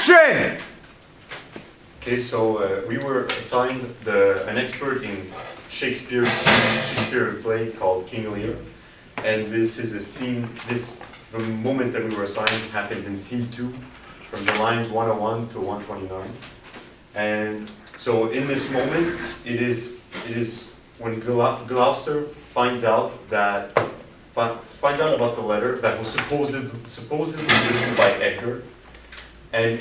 Action! Okay, so we were assigned an expert in Shakespeare play called King Lear, and this is a scene. The moment that we were assigned happens in scene 2, from the lines 101 to 129. And so in this moment, it is when Gloucester finds out about the letter that was supposedly written by Edgar, and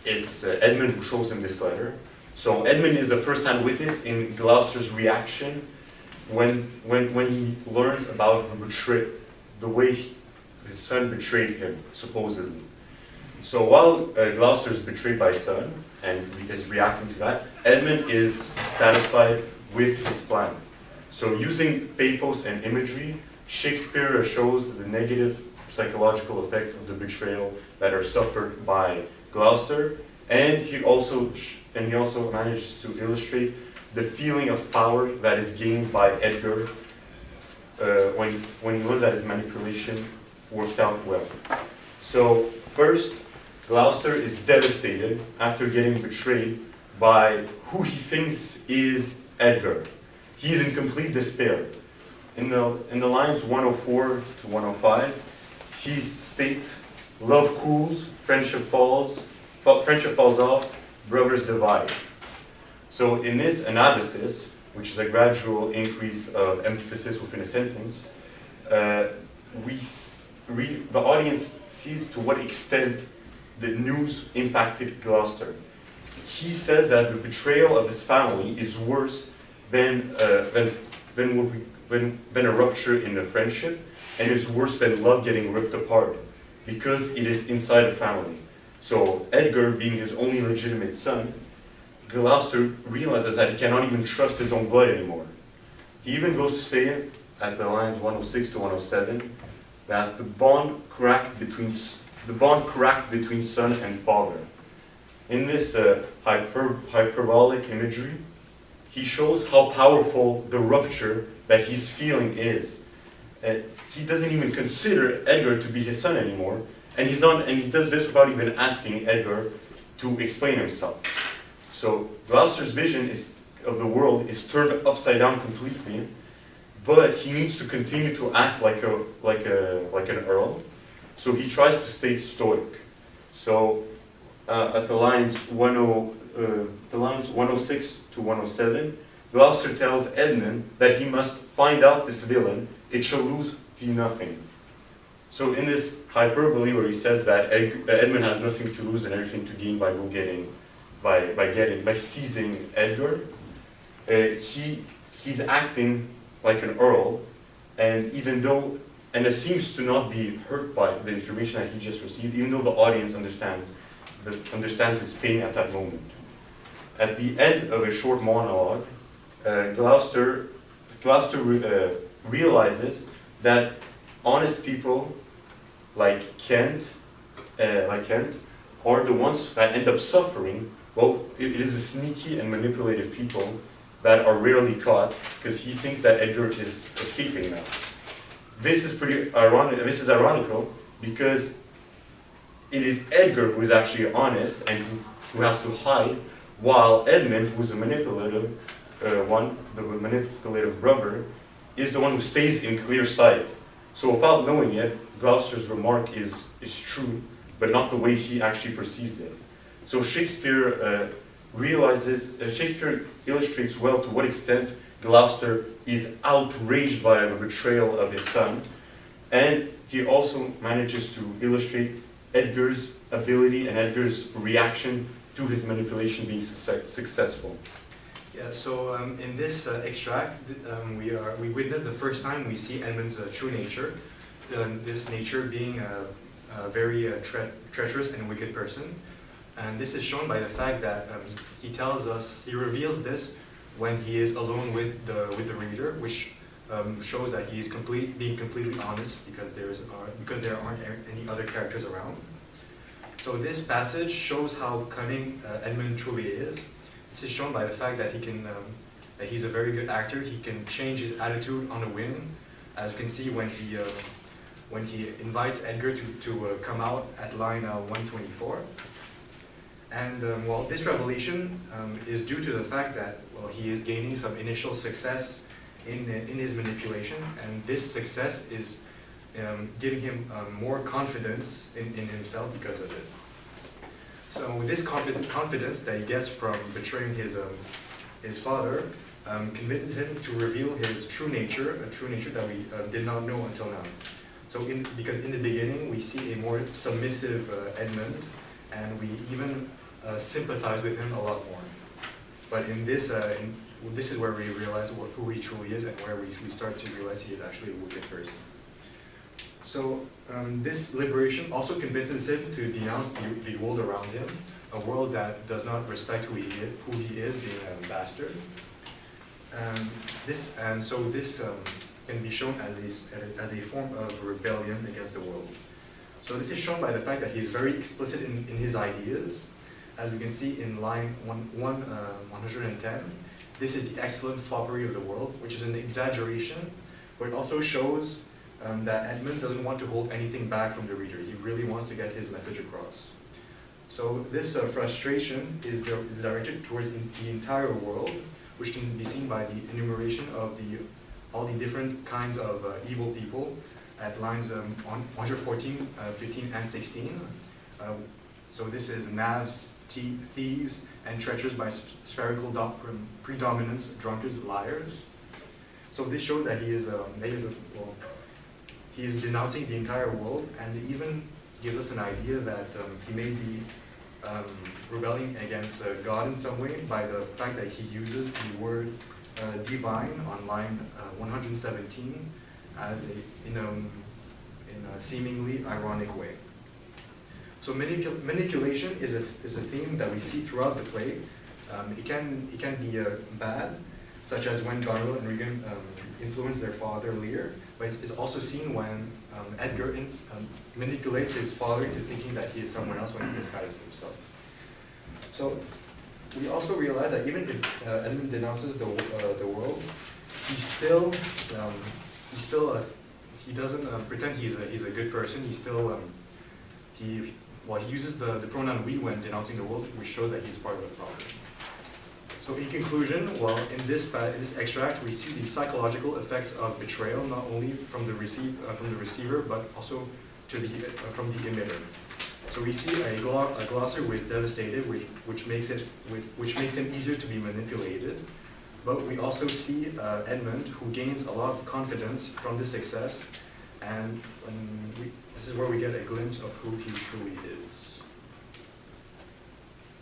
it's Edmund who shows him this letter. So Edmund is a first-hand witness in Gloucester's reaction when he learns about the way his son betrayed him, supposedly. So while Gloucester is betrayed by his son and is reacting to that, Edmund is satisfied with his plan. So using pathos and imagery, Shakespeare shows the negative psychological effects of the betrayal that are suffered by Gloucester, and he also manages to illustrate the feeling of power that is gained by Edgar when he learns that his manipulation worked out well. So first, Gloucester is devastated after getting betrayed by who he thinks is Edgar. He's in complete despair. In the lines 104 to 105, he states, "Love cools, friendship falls off, brothers divide." So in this anabasis, which is a gradual increase of emphasis within a sentence, the audience sees to what extent the news impacted Gloucester. He says that the betrayal of his family is worse than a rupture in the friendship, and is worse than love getting ripped apart, because it is inside a family. So Edgar, being his only legitimate son, Gloucester realizes that he cannot even trust his own blood anymore. He even goes to say, at the lines 106 to 107, that the bond cracked between son and father. In this hyperbolic imagery, he shows how powerful the rupture that he's feeling is. He doesn't even consider Edgar to be his son anymore, and he does this without even asking Edgar to explain himself. So Gloucester's vision of the world is turned upside down completely, but he needs to continue to act like an earl. So he tries to stay stoic. So at the lines 106 to 107, Gloucester tells Edmund that he must find out this villain. It shall lose thee nothing. So in this hyperbole where he says that Edmund has nothing to lose and everything to gain by seizing Edgar, he's acting like an earl, and seems to not be hurt by the information that he just received, even though the audience understands his pain at that moment. At the end of a short monologue, Gloucester realizes that honest people like Kent are the ones that end up suffering. Well, it is the sneaky and manipulative people that are rarely caught, because he thinks that Edgar is escaping now. This is ironical, because it is Edgar who is actually honest and who has to hide, while Edmund, who is the manipulative brother, is the one who stays in clear sight. So without knowing it, Gloucester's remark is true, but not the way he actually perceives it. So Shakespeare illustrates well to what extent Gloucester is outraged by the betrayal of his son, and he also manages to illustrate Edgar's ability and Edgar's reaction to his manipulation being successful. Yeah, so in this extract, we witness the first time we see Edmund's true nature, this nature being a very treacherous and wicked person. And this is shown by the fact that he reveals this when he is alone with the reader, which shows that he is being completely honest, because there aren't any other characters around. So this passage shows how cunning Edmund truly is. This is shown by the fact that that he's a very good actor. He can change his attitude on a whim, as you can see when he invites Edgar to come out at line 124. And well, this revelation is due to the fact that, well, he is gaining some initial success in his manipulation, and this success is giving him more confidence in himself because of it. So this confidence that he gets from betraying his father convinces him to reveal his true nature, a true nature that we did not know until now. So because in the beginning we see a more submissive Edmund, and we even sympathize with him a lot more. But in this, this is where we realize who he truly is, and where we start to realize he is actually a wicked person. So this liberation also convinces him to denounce the world around him, a world that does not respect who he is, being a bastard. This can be shown as a form of rebellion against the world. So this is shown by the fact that he's very explicit in his ideas. As we can see in line 110, this is the excellent foppery of the world, which is an exaggeration, but it also shows that Edmund doesn't want to hold anything back from the reader. He really wants to get his message across. So this frustration is directed towards the entire world, which can be seen by the enumeration of all the different kinds of evil people at lines 114, 15, and 16. So this is knaves, thieves, and treacherous by spherical predominance, drunkards, liars. So this shows that he is denouncing the entire world, and even gives us an idea that he may be rebelling against God in some way by the fact that he uses the word divine on line 117 in a seemingly ironic way. So manipulation is a theme that we see throughout the play. It can be bad, such as when Goneril and Regan influence their father Lear, but it's also seen when Edgar manipulates his father into thinking that he is someone else when he disguises himself. So we also realize that even if Edmund denounces the world, he doesn't pretend he's a good person. He uses the pronoun we when denouncing the world, which shows that he's part of the problem. So in conclusion, well, in this extract, we see the psychological effects of betrayal, not only from the receiver, but also from the emitter. So we see a glosser who is devastated, which makes him easier to be manipulated. But we also see Edmund, who gains a lot of confidence from this success, and this is where we get a glimpse of who he truly is.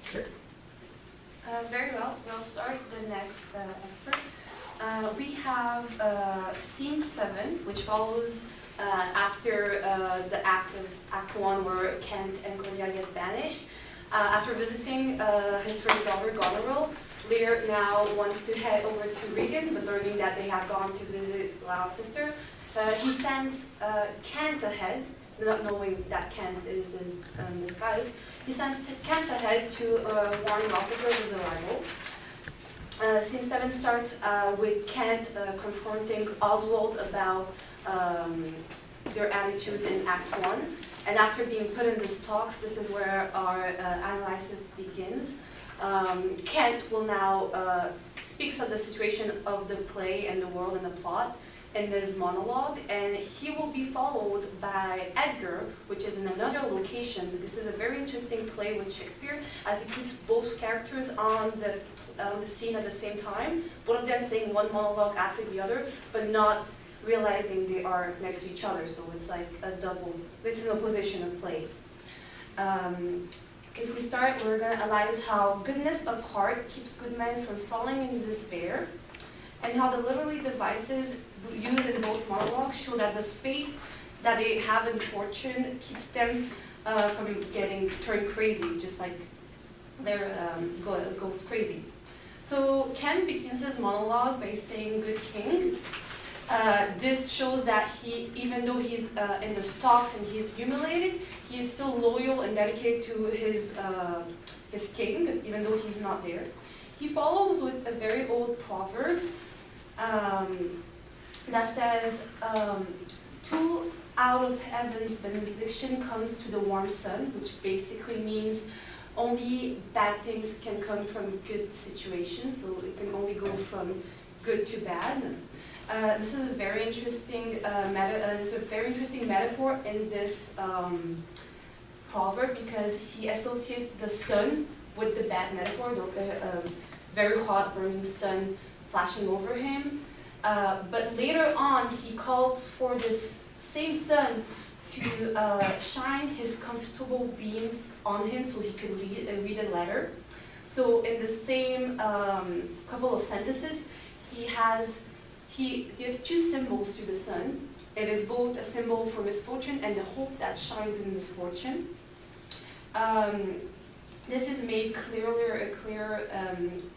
Okay. Very well. We'll start the next effort. We have scene 7, which follows after the Act 1, where Kent and Cordelia get banished. After visiting his first daughter, Goneril, Lear now wants to head over to Regan, but learning that they have gone to visit Lyle's sister, he sends Kent ahead, not knowing that Kent is his disguise. He sends Kent ahead to warn Lyle's sister of his arrival. Scene 7 starts with Kent confronting Oswald about their attitude in Act 1. And after being put in the stocks, this is where our analysis begins. Kent will now speaks of the situation of the play and the world and the plot in this monologue, and he will be followed by Edgar, which is in another location. This is a very interesting play with Shakespeare, as he puts both characters on the scene at the same time, both of them saying one monologue after the other, but not realizing they are next to each other, so it's like it's an opposition of plays. If we start, we're going to analyze how goodness of heart keeps good men from falling into despair, and how the literary devices used in both monologues show that the fate that they have in fortune keeps them from getting turned crazy, just like their goes crazy. So Ken begins his monologue by saying, "Good king." This shows that even though he's in the stocks and he's humiliated, he is still loyal and dedicated to his king, even though he's not there. He follows with a very old proverb that says, "Two out of heaven's benediction comes to the warm sun," which basically means only bad things can come from good situations, so it can only go from good to bad. This is a very interesting metaphor in this proverb, because he associates the sun with the bad metaphor, the very hot burning sun flashing over him. But later on, he calls for this same sun to shine his comfortable beams on him so he could read a letter. So in the same couple of sentences, he gives two symbols to the sun. It is both a symbol for misfortune and the hope that shines in misfortune. This is made clearer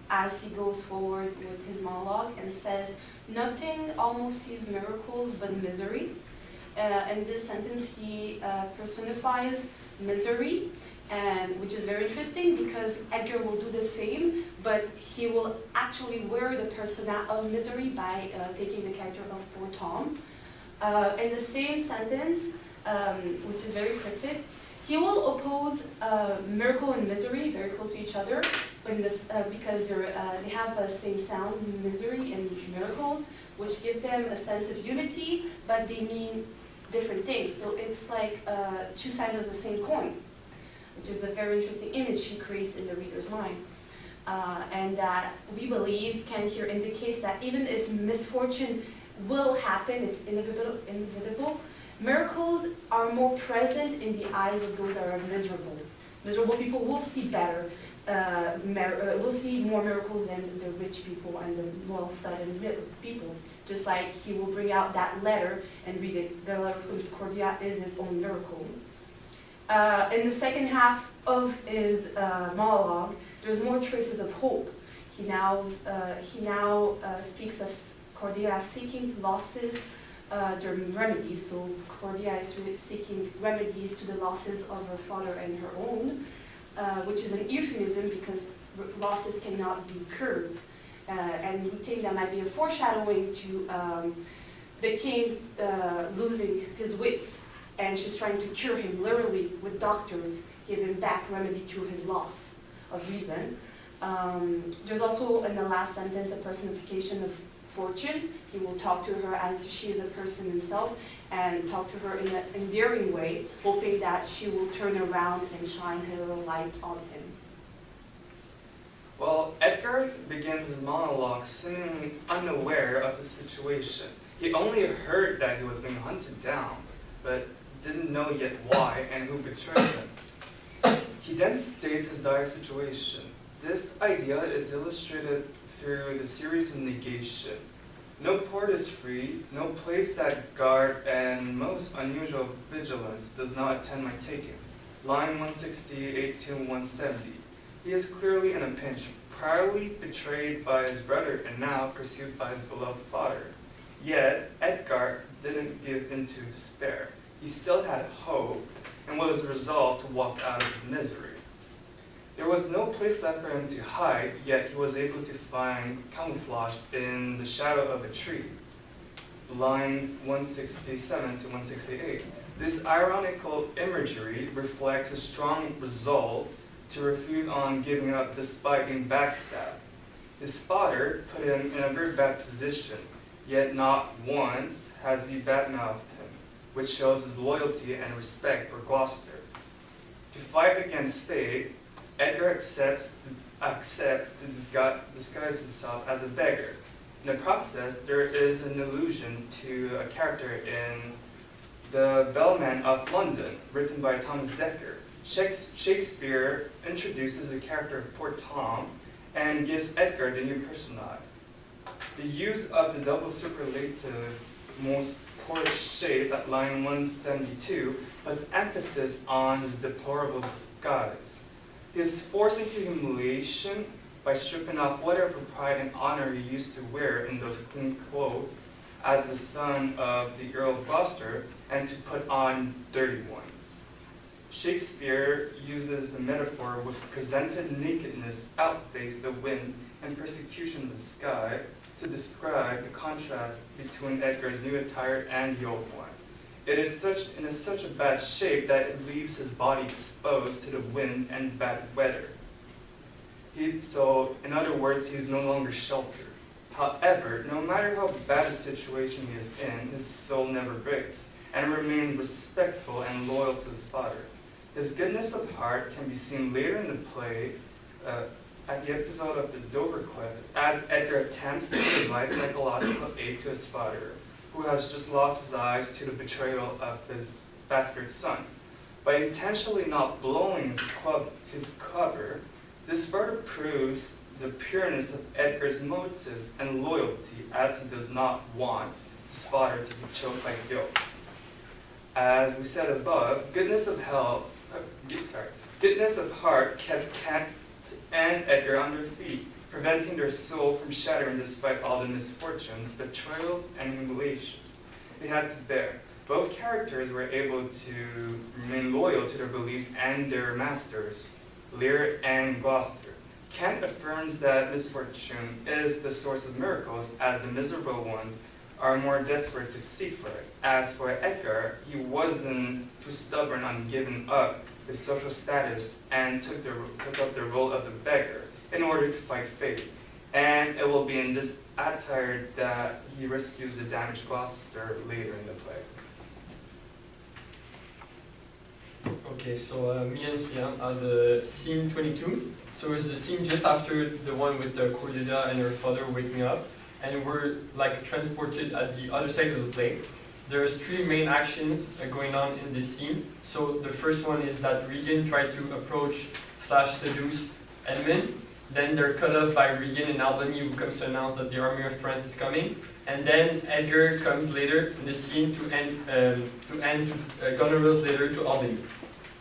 as he goes forward with his monologue and says, "Nothing almost sees miracles but misery." In this sentence, he personifies misery, and which is very interesting because Edgar will do the same, but he will actually wear the persona of misery by taking the character of poor Tom. In the same sentence, which is very cryptic, he will oppose miracle and misery very close to each other in this, because they have the same sound, misery and miracles, which give them a sense of unity, but they mean different things. So it's like two sides of the same coin, which is a very interesting image he creates in the reader's mind. And that we believe Kant here indicates that even if misfortune will happen, it's inevitable, miracles are more present in the eyes of those that are miserable. Miserable people will see better, will see more miracles than the rich people and the well-sided people. Just like he will bring out that letter and read it. The letter from Cordia is his own miracle. In the second half of his monologue, there's more traces of hope. He now speaks of Cordia seeking losses, their remedies. So Cordia is really seeking remedies to the losses of her father and her own, which is an euphemism because losses cannot be cured. And we think that might be a foreshadowing to the king losing his wits, and she's trying to cure him literally with doctors, give him back remedy to his loss of reason. There's also in the last sentence a personification of fortune. He will talk to her as she is a person himself and talk to her in an endearing way, hoping that she will turn around and shine her light on him. Well, Edgar begins his monologue seemingly unaware of the situation. He only heard that he was being hunted down, but didn't know yet why and who betrayed him. He then states his dire situation. This idea is illustrated through the series of negation. No port is free, no place that guard and most unusual vigilance does not attend my taking. Line 168 to 170. He is clearly in a pinch, priorly betrayed by his brother and now pursued by his beloved father. Yet, Edgar didn't give in to despair. He still had hope and was resolved to walk out of his misery. There was no place left for him to hide, yet he was able to find camouflage in the shadow of a tree. Lines 167 to 168. This ironical imagery reflects a strong resolve to refuse on giving up despite being backstabbed. His father put him in a very bad position, yet not once has he badmouthed him, which shows his loyalty and respect for Gloucester. To fight against fate, Edgar accepts to disguise himself as a beggar. In the process, there is an allusion to a character in The Bellman of London, written by Thomas Dekker. Shakespeare introduces the character of Poor Tom and gives Edgar the new persona. The use of the double superlative most poor shape at line 172 puts emphasis on his deplorable disguise. He is forced into humiliation by stripping off whatever pride and honor he used to wear in those clean clothes as the son of the Earl of Gloucester, and to put on dirty ones. Shakespeare uses the metaphor with presented nakedness outface the wind and persecution in the sky to describe the contrast between Edgar's new attire and the old one. It is such a bad shape that it leaves his body exposed to the wind and bad weather. So, in other words, he is no longer sheltered. However, no matter how bad a situation he is in, his soul never breaks, and remains respectful and loyal to his father. His goodness of heart can be seen later in the play, at the episode of the Dover Cliff, as Edgar attempts to provide psychological aid to his father, who has just lost his eyes to the betrayal of his bastard son. By intentionally not blowing his cover, this further proves the pureness of Edgar's motives and loyalty, as he does not want his father to be choked by guilt. As we said above, goodness of heart kept Kent and Edgar on their feet, preventing their soul from shattering despite all the misfortunes, betrayals, and humiliation they had to bear. Both characters were able to remain loyal to their beliefs and their masters, Lear and Gloucester. Kent affirms that misfortune is the source of miracles, as the miserable ones are more desperate to seek for it. As for Edgar, he wasn't too stubborn on giving up his social status and took up the role of the beggar in order to fight fate. And it will be in this attire that he rescues the damaged Gloucester later in the play. Okay, so me and Kian are the scene 22. So it's the scene just after the one with Cordelia and her father waking up, and we're like transported at the other side of the play. There's three main actions going on in this scene. So the first one is that Regan tried to approach / seduce Edmund. Then they're cut off by Regan and Albany, who comes to announce that the army of France is coming. And then Edgar comes later in the scene to end Goneril's letter to Albany.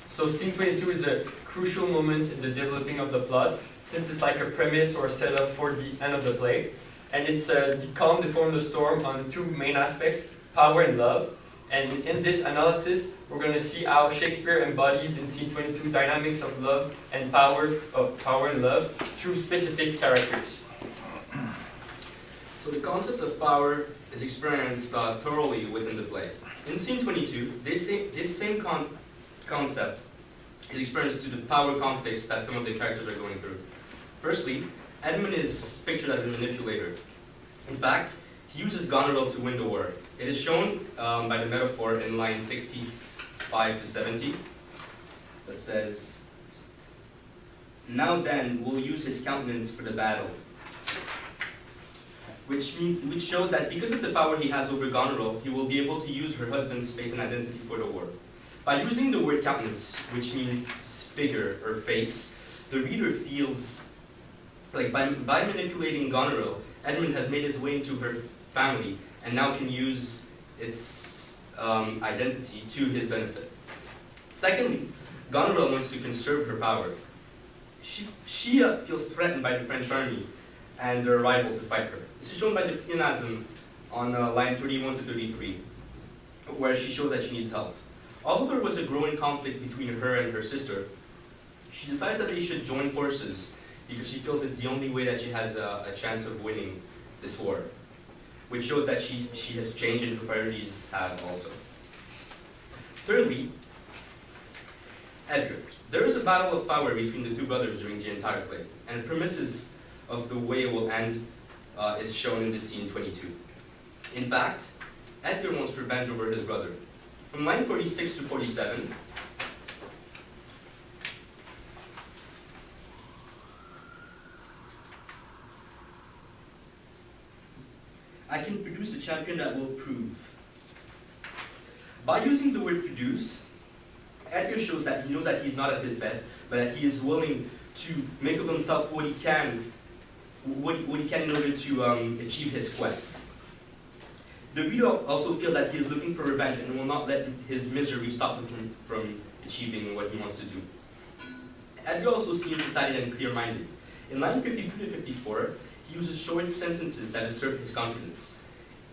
So scene 22 is a crucial moment in the developing of the plot, since it's like a premise or a setup for the end of the play. And it's the calm before the storm on two main aspects, power and love. And in this analysis, we're going to see how Shakespeare embodies in scene 22 dynamics of love and power and love through specific characters. So the concept of power is experienced thoroughly within the play. In scene 22, this same concept is experienced through the power conflicts that some of the characters are going through. Firstly, Edmund is pictured as a manipulator. In fact, he uses Goneril to win the war. It is shown by the metaphor in line 65 to 70 that says, "Now then, we'll use his countenance for the battle." Which shows that because of the power he has over Goneril, he will be able to use her husband's face and identity for the war. By using the word countenance, which means figure or face, the reader feels like by manipulating Goneril, Edmund has made his way into her family and now can use its identity to his benefit. Secondly, Goneril wants to conserve her power. She feels threatened by the French army and their arrival to fight her. This is shown by the pleonasm on line 31 to 33, where she shows that she needs help. Although there was a growing conflict between her and her sister, she decides that they should join forces because she feels it's the only way that she has a chance of winning this war, which shows that she has changed and her priorities have also. Thirdly, Edgar. There is a battle of power between the two brothers during the entire play, and the premises of the way it will end is shown in this scene 22. In fact, Edgar wants revenge over his brother. From line 46 to 47, I can produce a champion that will prove. By using the word produce, Edgar shows that he knows that he's not at his best, but that he is willing to make of himself what he can in order to achieve his quest. The reader also feels that he is looking for revenge and will not let his misery stop him from achieving what he wants to do. Edgar also seems decided and clear-minded. In line 52 to 54, he uses short sentences that assert his confidence.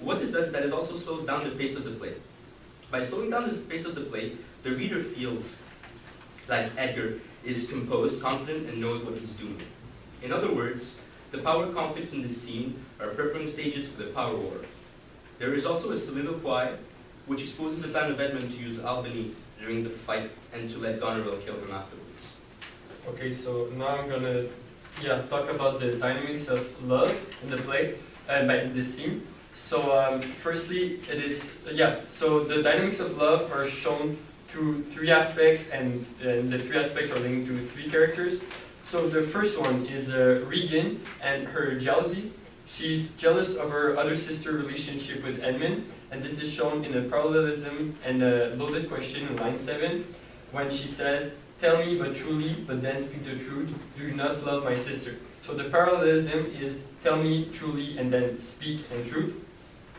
What this does is that it also slows down the pace of the play. By slowing down the pace of the play, the reader feels like Edgar is composed, confident, and knows what he's doing. In other words, the power conflicts in this scene are preparing stages for the power war. There is also a soliloquy which exposes the plan of Edmund to use Albany during the fight and to let Goneril kill him afterwards. Okay, so now I'm gonna talk about the dynamics of love in the play, in this scene. So firstly, so the dynamics of love are shown through three aspects, and the three aspects are linked to three characters. So the first one is Regan and her jealousy. She's jealous of her other sister relationship with Edmund, and this is shown in a parallelism and a loaded question in line 7, when she says, "Tell me but truly, but then speak the truth, do you not love my sister?" So the parallelism is tell me truly and then speak and truth.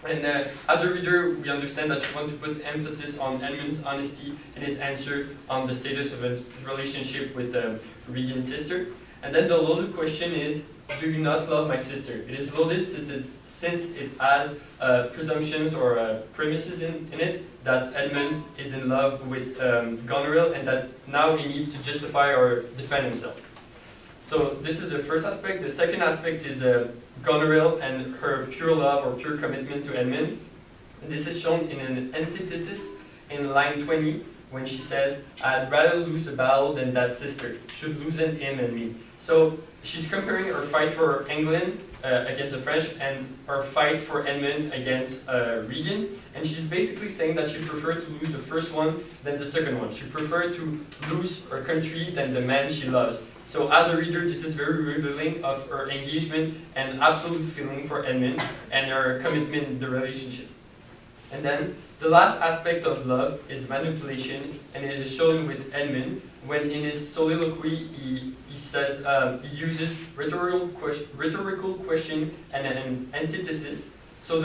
And as a reader, we understand that she wants to put emphasis on Edmund's honesty and his answer on the status of his relationship with Regan's sister. And then the loaded question is, do you not love my sister? It is loaded since it has presumptions or premises in it that Edmund is in love with Goneril and that now he needs to justify or defend himself. So this is the first aspect. The second aspect is Goneril and her pure love or pure commitment to Edmund. And this is shown in an antithesis in line 20 when she says, "I'd rather lose the battle than that sister, should loosen him and me." So she's comparing her fight for England against the French and her fight for Edmund against Regan. And she's basically saying that she preferred to lose the first one than the second one. She preferred to lose her country than the man she loves. So as a reader, this is very revealing of her engagement and absolute feeling for Edmund and her commitment in the relationship. And then the last aspect of love is manipulation, and it is shown with Edmund when in his soliloquy he says he uses rhetorical question and an antithesis. So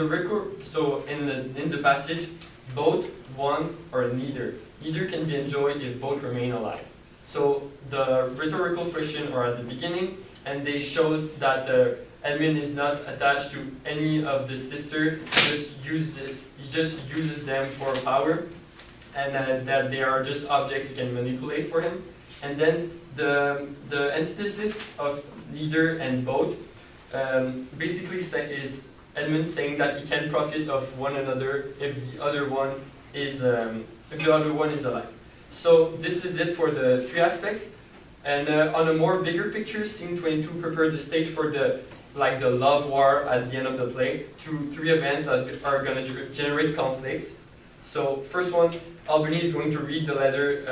in the passage, both, one, or neither. Neither can be enjoyed if both remain alive. So the rhetorical question are at the beginning, and they showed that Edmund is not attached to any of the sisters. He just uses them for power, and that they are just objects he can manipulate for him. And then the antithesis of neither and both basically is Edmund saying that he can profit of one another if the other one is alive. So this is it for the three aspects. And on a more bigger picture, scene 22 prepared the stage for the love war at the end of the play through three events that are going to generate conflicts. So first one, Albany is going to read the letter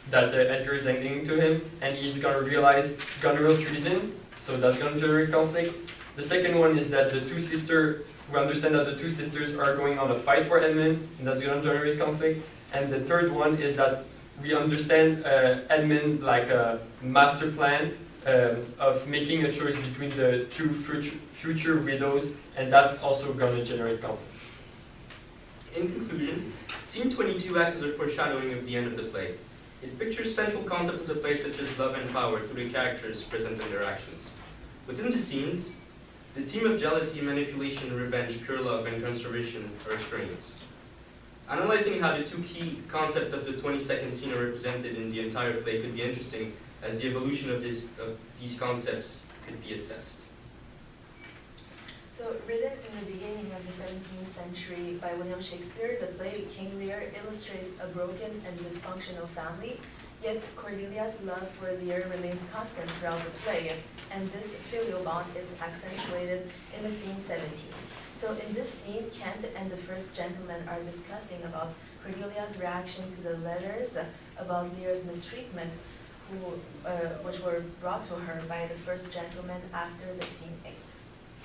that Edgar is sending to him, and he's going to realize Goneril treason, so that's going to generate conflict. The second one is that we understand that the two sisters are going on a fight for Edmund, and that's going to generate conflict. And the third one is that we understand Edmund like a master plan of making a choice between the two future widows, and that's also going to generate conflict. In conclusion, scene 22 acts as a foreshadowing of the end of the play. It pictures central concepts of the play such as love and power through the characters present in their actions. Within the scenes, the theme of jealousy, manipulation, revenge, pure love, and conservation are experienced. Analyzing how the two key concepts of the 22nd scene are represented in the entire play could be interesting, as the evolution of these concepts could be assessed. So, written in the beginning of the 17th century by William Shakespeare, the play King Lear illustrates a broken and dysfunctional family, yet Cordelia's love for Lear remains constant throughout the play, and this filial bond is accentuated in the scene 17. So in this scene, Kent and the first gentleman are discussing about Cordelia's reaction to the letters about Lear's mistreatment, which were brought to her by the first gentleman after the scene 8.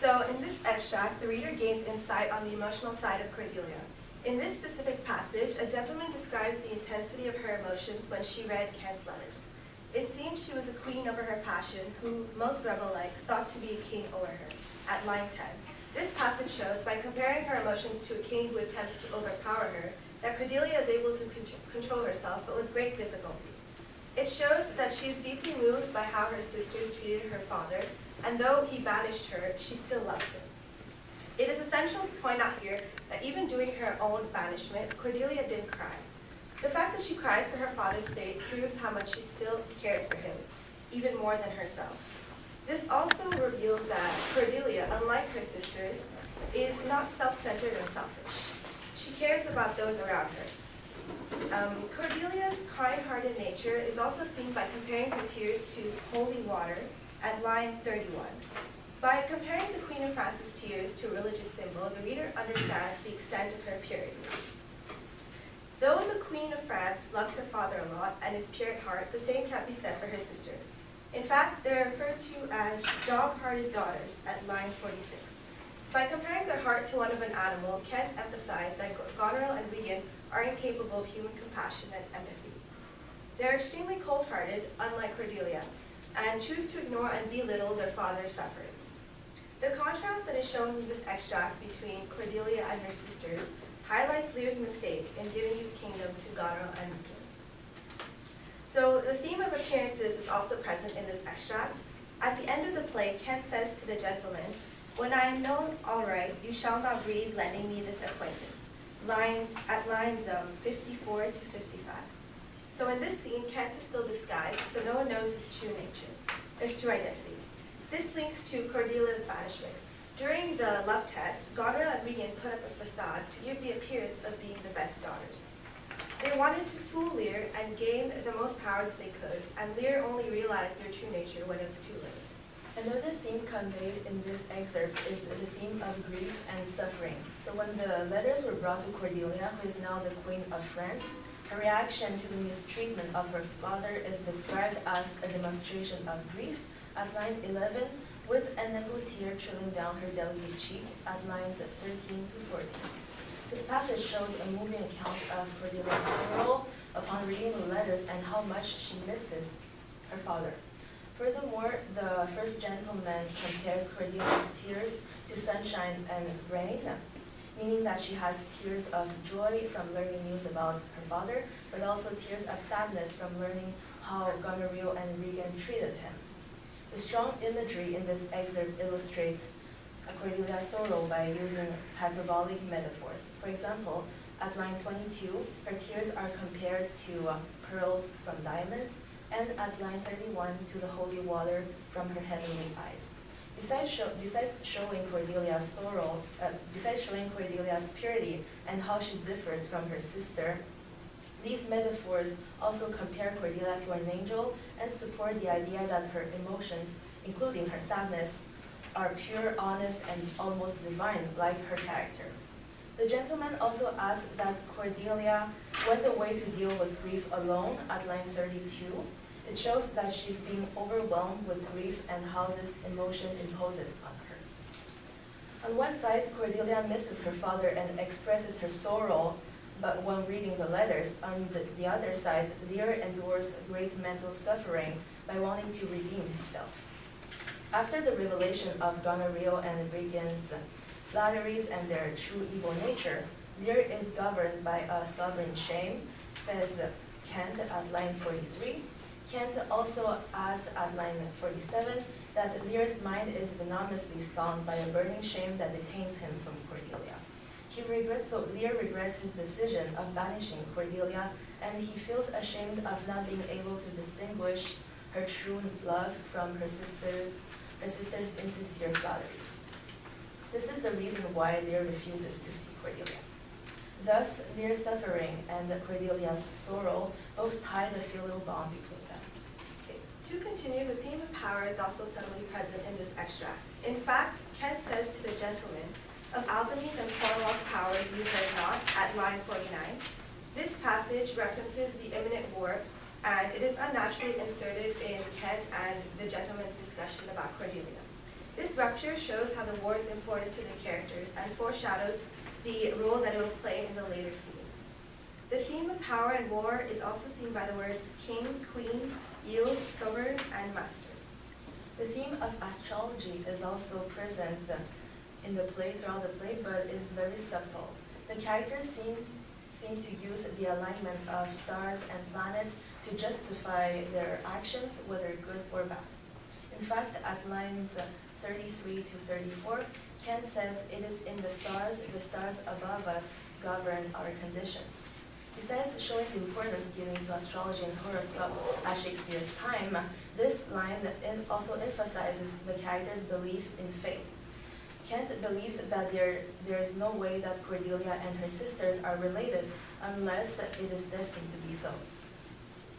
So in this extract, the reader gains insight on the emotional side of Cordelia. In this specific passage, a gentleman describes the intensity of her emotions when she read Kent's letters. It seems she was a queen over her passion, who, most rebel-like, sought to be a king over her, at line 10. This passage shows, by comparing her emotions to a king who attempts to overpower her, that Cordelia is able to control herself, but with great difficulty. It shows that she is deeply moved by how her sisters treated her father, and though he banished her, she still loves him. It is essential to point out here that even during her own banishment, Cordelia did cry. The fact that she cries for her father's state proves how much she still cares for him, even more than herself. This also reveals that Cordelia, unlike her sisters, is not self-centered and selfish. She cares about those around her. Cordelia's kind-hearted nature is also seen by comparing her tears to holy water at line 31. By comparing the Queen of France's tears to a religious symbol, the reader understands the extent of her purity. Though the Queen of France loves her father a lot and is pure at heart, the same can't be said for her sisters. In fact, they're referred to as dog-hearted daughters at line 46. By comparing their heart to one of an animal, Kent emphasized that Goneril and Regan are incapable of human compassion and empathy. They're extremely cold-hearted, unlike Cordelia, and choose to ignore and belittle their father's suffering. The contrast that is shown in this extract between Cordelia and her sisters highlights Lear's mistake in giving his kingdom to Goneril and Regan. So the theme of appearances is also present in this extract. At the end of the play, Kent says to the gentleman, "When I am known aright, you shall not grieve lending me this acquaintance." Lines 54 to 55. So in this scene, Kent is still disguised, so no one knows his true nature, his true identity. This links to Cordelia's banishment. During the love test, Goneril and Regan put up a facade to give the appearance of being the best daughters. They wanted to fool Lear and gain the most power that they could, and Lear only realized their true nature when it was too late. Another theme conveyed in this excerpt is the theme of grief and suffering. So when the letters were brought to Cordelia, who is now the Queen of France, her reaction to the mistreatment of her father is described as a demonstration of grief at line 11, with an nimble tear trailing down her delicate cheek at lines 13 to 14. This passage shows a moving account of Cordelia's sorrow upon reading the letters and how much she misses her father. Furthermore, the first gentleman compares Cordelia's tears to sunshine and rain, meaning that she has tears of joy from learning news about her father, but also tears of sadness from learning how Goneril and Regan treated him. The strong imagery in this excerpt illustrates Cordelia's sorrow by using hyperbolic metaphors. For example, at line 22, her tears are compared to pearls from diamonds, and at line 31 to the holy water from her heavenly eyes. Besides showing Cordelia's sorrow, besides showing Cordelia's purity and how she differs from her sister, these metaphors also compare Cordelia to an angel and support the idea that her emotions, including her sadness, are pure, honest, and almost divine, like her character. The gentleman also adds that Cordelia went away to deal with grief alone at line 32. It shows that she's being overwhelmed with grief and how this emotion imposes on her. On one side, Cordelia misses her father and expresses her sorrow, but when reading the letters, on the other side, Lear endures great mental suffering by wanting to redeem himself. After the revelation of Goneril and Regan's flatteries and their true evil nature, Lear is governed by a sovereign shame, says Kent at line 43. Kent also adds at line 47 that Lear's mind is venomously stung by a burning shame that detains him from Cordelia. Lear regrets his decision of banishing Cordelia, and he feels ashamed of not being able to distinguish her true love from her sister's insincere flatteries. This is the reason why Lear refuses to see Cordelia. Thus, Lear's suffering and Cordelia's sorrow both tie the filial bond between them. To continue, the theme of power is also subtly present in this extract. In fact, Kent says to the gentleman, "Of Albany's and Cornwall's powers you heard not," at line 49. This passage references the imminent war, and it is unnaturally inserted in Kent and the gentleman's discussion about Cordelia. This rupture shows how the war is important to the characters and foreshadows the role that it will play in the later scenes. The theme of power and war is also seen by the words king, queen, yield, sovereign, and master. The theme of astrology is also present in the play, throughout the play, but it is very subtle. The characters seem to use the alignment of stars and planets to justify their actions, whether good or bad. In fact, at lines 33 to 34, Kent says, "It is in the stars above us govern our conditions." Besides showing the importance given to astrology and horoscope at Shakespeare's time, this line also emphasizes the character's belief in fate. Kent believes that there is no way that Cordelia and her sisters are related unless it is destined to be so.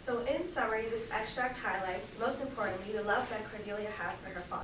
So in summary, this extract highlights, most importantly, the love that Cordelia has for her father.